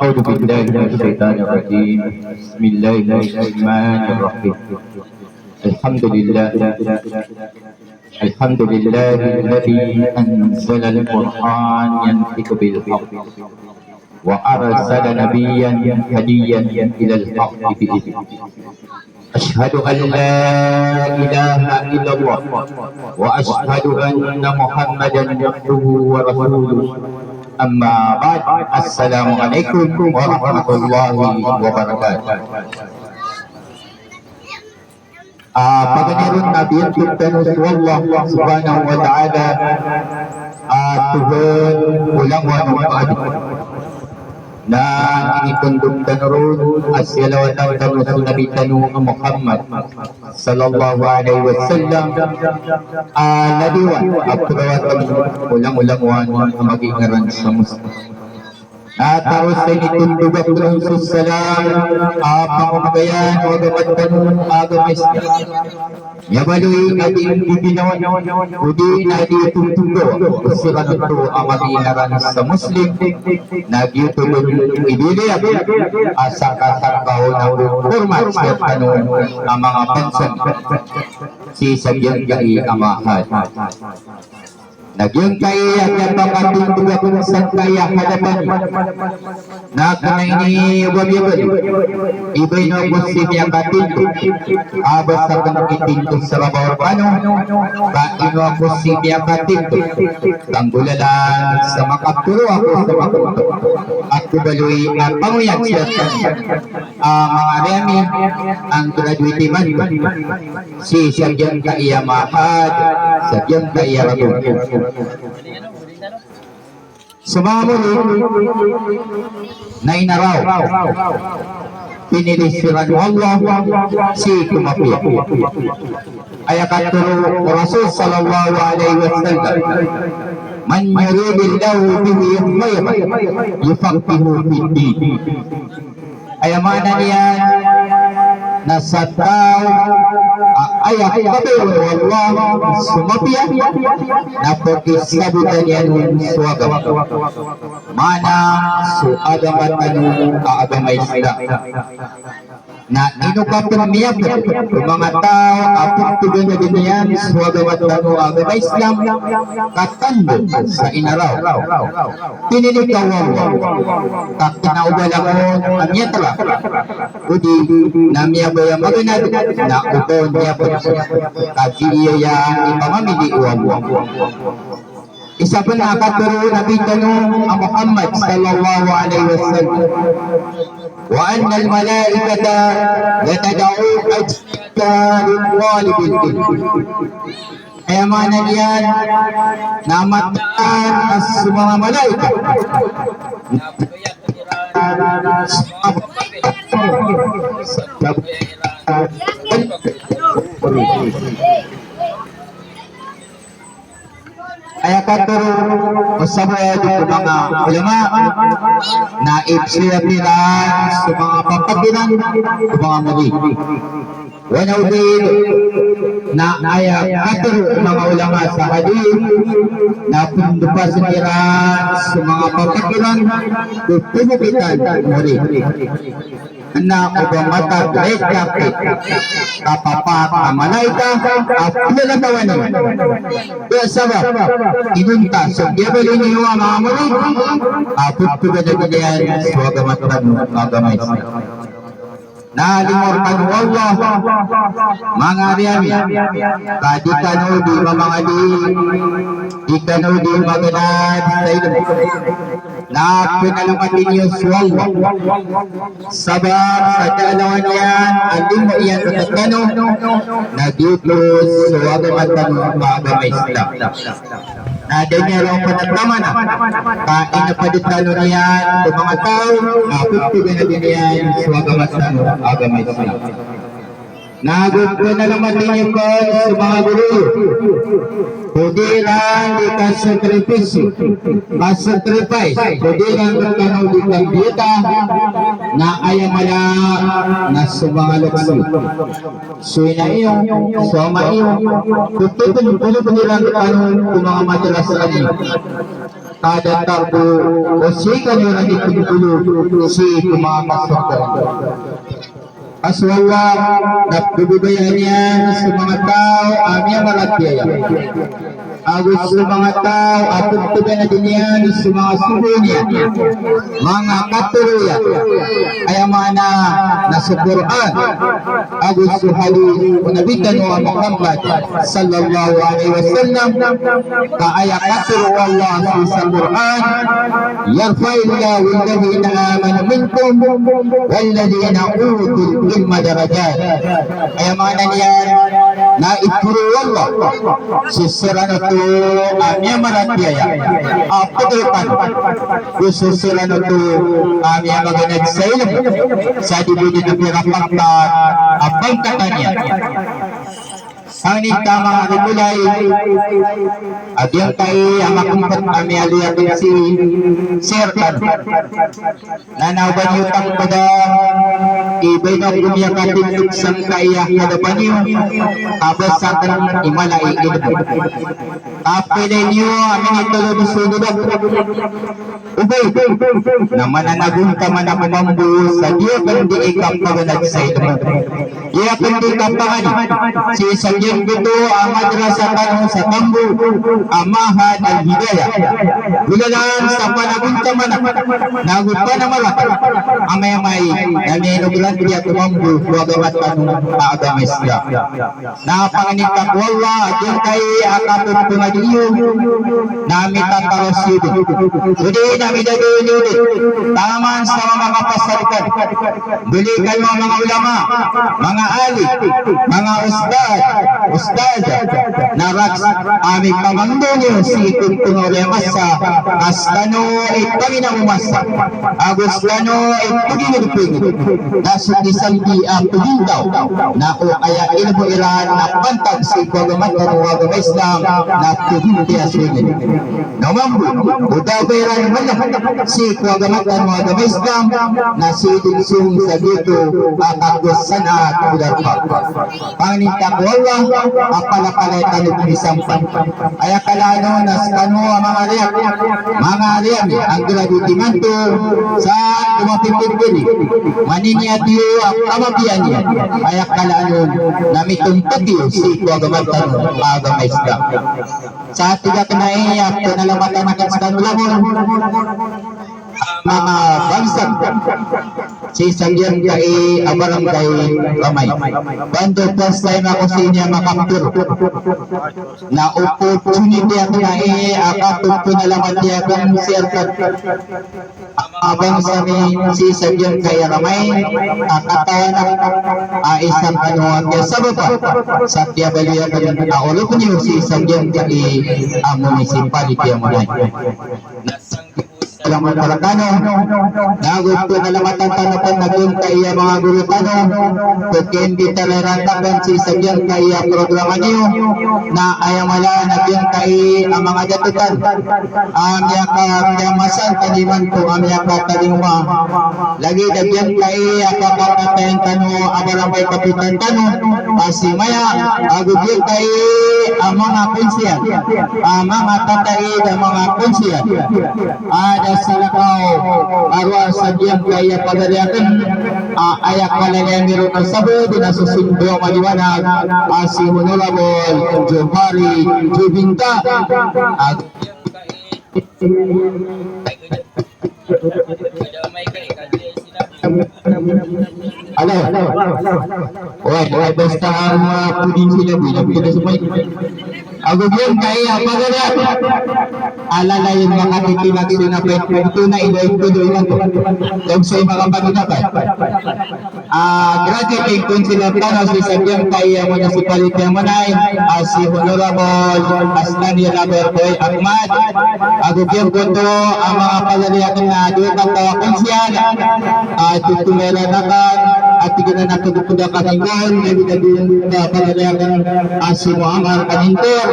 أعوذ بالله من الشيطان الرجيم. بسم الله الرحمن الرحيم. الحمد لله الذي أنزل القرآن ينطق بالحق وأرسل نبيا هديا إلى الحق بإذنه. أشهد أن لا إله إلا الله وأشهد أن محمدا عبده ورسوله. أما بعد. السلام عليكم ورحمة الله وبركاته. Pagkanaroon natin kita Allah subhanahu wa ta'ala Tuhan ulang wanong paadik na initunduktan ron asyalawatan tanusun Nabi Tanu Muhammad sallallahu alaihi wasallam nadiwan aprawatan ulang-ulang wanong magingaran sa Muslim. Terus saya ditunduk Rasulullah salam pangumagayan o gamatan agama Islam. Ya balui ading bibinawan udi na ditunduk usiran ito ang maginaran sa Muslim nagyutulog ibili asak-asak kao na format sa tanong ang mga pansan si sagyang jai amahan. Nagyang kaya at napakating tuga kung saan kaya hadapan na kanay ni Ubab-Yabad iba'y nabusin niya katinto abas sa kanakitinto sa babawar pano kaino ako si niya katinto tanggulalan sa makapuro ako sa makunto at kubaloy at panguyan siya mga remi ang graduate man si sagyang kaya mahad sagyang kaya raton. Sumamuli na inaraw pinilisiran Allah si kumapiya ay katuro Rasul sallallahu alaihi wasallam man yuridillahu bihi khayran yufaqihu fid-din ay amana niya nasa tao ayat kabiru Allah sumapiya na pagkisabutan yan suagam mana suagamat agama Islam na inukapin niya mga tao apong tugan na din yan suagamat agama Islam katando sa inaraw pinilikaw Allah kakinaubalang mo ang yatala udi na miyabaya maganad na upon niya po kasi iya yan ipamamili uwam. Isa pa na katuro Nabi Tanu Muhammad sallallahu alaihi wasallam wa anna al-malaikata yatada'u ajka lil-walibil ay amanan yan na mataan as mga malaika ay katuro usabay dito mga ulama na ipsiyapiran sa mga pampaginan sa mga mali wanawid na ay katuro mga ulama sa hadith na pundupasiran sa mga pampaginan tutubukitan mali na ubang mata great captain kapapat amalaita at pinagawan kaya sabab inunta so diabali niyo ang mga murid apot pagdagdagan sa agamatan agama Islam nalimorkan Allah mga riyami kadi kanu di mamangadi di kanu di maganad sa ilong na pinalaman ninyo Allah sabab sa dalawan yan aling mo iyan katakano nagyutos sa agamatan agama Islam na danyarong panagtama na kain na paditano niyan sa mga tao apot na din yan sa agamatan agama Islam. Nagod ko na naman ninyo ko sa mga guru. Kundi lang di ka sacrifice. Kundi lang di ka dieta na ayamala na sa mga luksyo. Suy na iyo, soma iyo. Kung nilang kanong kung mga madalas sa kada tarbo o si kanyo na itutulog si kumakasok. Aswallah nagbububayan niya sa mga tao aming malagyan. Agos sa mga tao at tutugan na din yan sa mga subo niya, mga katuloyan ay mana nasa Quran. Agos sa hadis nabitan wa Muhammad sallallahu alaihi wasallam kaaya katulu Allah sa Quran yarfa'illahu alladhina amanu minkum walladhina utul ilma darajat. Ay mana niyan na ituro Allah sisirano to amya maratiyaya aputupan ususilan to amya maganag sa ilong sa dibudi na pinapaktat apang katanya ang tama regulay at yung kay ang makumpat kami aliyatin si Serkan nanawan yung tangpada ibay na kumiyakatin tuksang kaya hadapan niyo tapos sa tanang imalay ilipin kapilay niyo aming itulog sunod ubay na mananagun ka man ako mambu sa diyo kandi ikap maganag sa ilong diyo kandi kapangan si Sanjay Gudo ang madrasa tanong sa Tambu Amahan al-Hidayah bulalan sa panagunta man nagut pa na malak amay-amay naninuglan diya tumambu wagamat tanong agama Islam napanganitak wala yung kay akatun pumadiyo nami tataros yun udi nami dadun yun taman sa mga kapasarikan bulikan mga ulama mga ali mga ustad naraks aming pamangdonyo si Tuntunore Masa Astano itamina umasa Agustano itugin nasukisaldi ang tugindaw na o kaya ilbo ilan na pantag si Kwagamat ng Islam na tuginti asunod namambu udaberan man si Kwagamat ng Islam na si Dinsung sa dito at agwasan at udarpa pangintak wala apalapalay tanong nisampan ay akalano nas kano mga riyam ang gradutiman to sa tumapipipili maniniatiyo ang kamabiyan niya ay akalano na mitumpatiyo si Kwagamat ng agama Islam sa tiga kanaiyak to nalamatan na kanstan lamon mga bansag si Sanjay kay barangay Ramay bando first time ako sa inyo makaptur na opportunity ako na akatun ko na lang at yagang sirkat abang sa si Sanjay kay Ramay akatawan isang ano ang sababa sa Tiabaliya na ulo ko niyo si Sanjay kay municipality mo na Salamat Malakano, nagot ko nalamatan tanapan naging kaya mga guru tanong, kukendi talarantakan si sagyang kaya programa niyo, na ayamala naging kaya ang mga jatutan, amya ka kayamasan taniman ko amya ka talingwa, lagi naging kaya kakatatayan tanong, abarangay kapitan tanong, pasimaya, agugil kaya ang mga kunsiyan, ang mga tatay ang mga kunsiyan, ada salakaw arwa sa diyang kaya pagaliakan ayak kalayang niro ng sabo din nasusundo maliwanag si Honorable Johari Jubinta Wala basta ang pudin sila kita semua agugyan kaya pagalian alala yung mga titinag sinapit ito na ito doon kung sa mga pagkakay graduating kung sila tanaw si Sagyang kaya municipality ang manay si Honorable Aslani Labertoy Ahmad agugyan ko to ang mga pagalian na doon ang tawakon siya tutumela na kan at tignan na tutuda kaningon na bidabin na pagalian si Muhammad Kanintor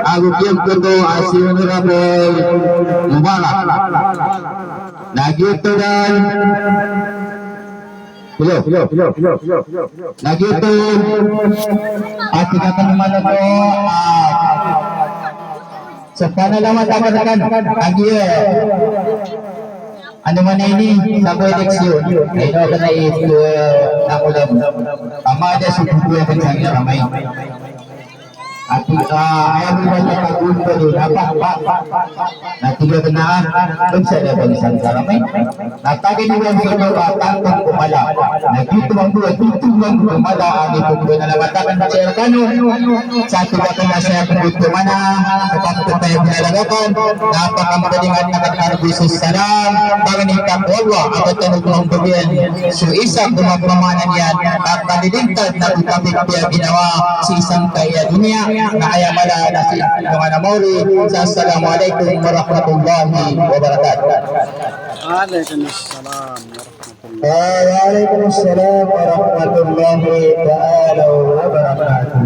agugyan ko to si Honorable Mubarak nagyuto dan nagyuto at ikatan naman ito So, panalamat akan agiyo. Ano man ini sa eleksyon, ay no ka na ito nakulam. Amada sa tutuwa kan sa ilang kamay. At ayaw mo na pag-unto doon, natiga na doon sa labang isang karamay. Natagin mo ang sino tangkong kumala. Nagtutumang kumala ang itong doon na namatakan sa Erkano. Sa tuwa ka na siya kung tumana, kapag tayo pinalagakan, napakamaling at nakatarbis sa salam, bangin ikakwalwa, at tanong ng bugyan. So isa kumapamanan yan, at palilintad na tutapik niya ginawa sa isang kaya dunia, na kaya mala na si mga namori. Assalamualaikum warahmatullahi wabarakatuh. Waalaikumsalam warahmatullahi wabarakatuh.